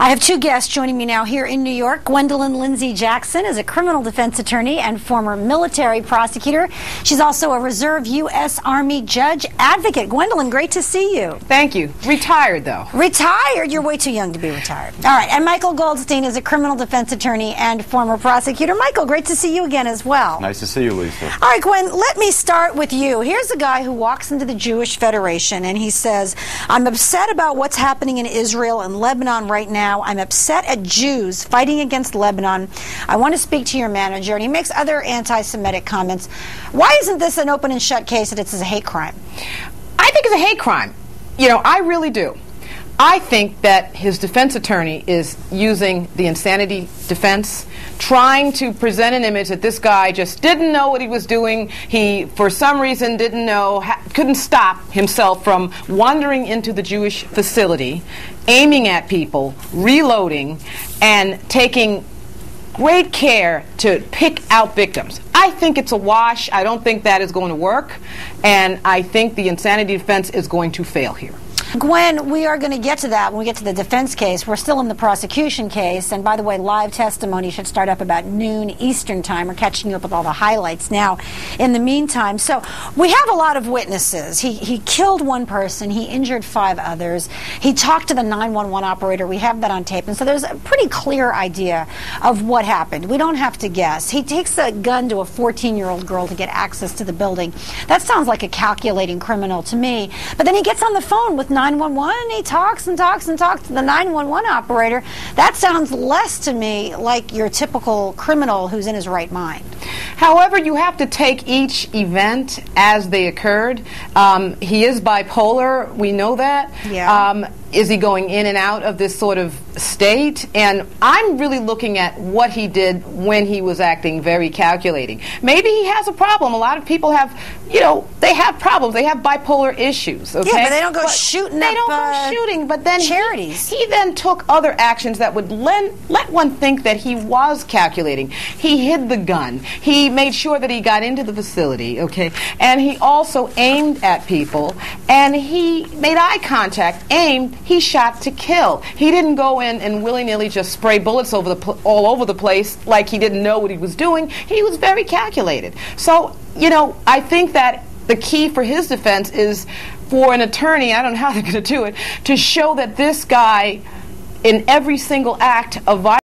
I have two guests joining me now here in New York. Gwendolyn Lindsay Jackson is a criminal defense attorney and former military prosecutor. She's also a reserve U.S. Army judge advocate. Gwendolyn, great to see you. Thank you. Retired, though. Retired? You're way too young to be retired. All right. And Michael Goldstein is a criminal defense attorney and former prosecutor. Michael, great to see you again as well. Nice to see you, Lisa. All right, Gwen, let me start with you. Here's a guy who walks into the Jewish Federation and he says, I'm upset about what's happening in Israel and Lebanon right now. I'm upset at Jews fighting against Lebanon. I want to speak to your manager. And he makes other anti-Semitic comments. Why isn't this an open and shut case that it's a hate crime? I think it's a hate crime. You know, I really do. I think that his defense attorney is using the insanity defense, trying to present an image that this guy just didn't know what he was doing. He, for some reason, didn't know, couldn't stop himself from wandering into the Jewish facility, aiming at people, reloading, and taking great care to pick out victims. I think it's a wash. I don't think that is going to work, and I think the insanity defense is going to fail here. Gwen, we are going to get to that when we get to the defense case. We're still in the prosecution case, and by the way, live testimony should start up about noon Eastern time. We're catching you up with all the highlights now in the meantime. So we have a lot of witnesses. He killed one person. He injured 5 others. He talked to the 911 operator. We have that on tape. And so there's a pretty clear idea of what happened. We don't have to guess. He takes a gun to a 14-year-old girl to get access to the building. That sounds like a calculating criminal to me. But then he gets on the phone with 911 and he talks and talks and talks to the 911 operator. That sounds less to me like your typical criminal who's in his right mind. However, you have to take each event as they occurred. He is bipolar. We know that. Yeah. Is he going in and out of this sort of state? And I'm really looking at what he did when he was acting very calculating. Maybe he has a problem. A lot of people have, you know, they have problems. They have bipolar issues. Okay? Yeah, but they don't go shooting. They don't go shooting. But then charities. He then took other actions that would let one think that he was calculating. He hid the gun. He made sure that he got into the facility. Okay, and he also aimed at people. And he made eye contact. Aimed. He shot to kill. He didn't go in and willy-nilly just spray bullets all over the place like he didn't know what he was doing. He was very calculated. So, you know, I think that the key for his defense is for an attorney, I don't know how they're going to do it, to show that this guy, in every single act of violence,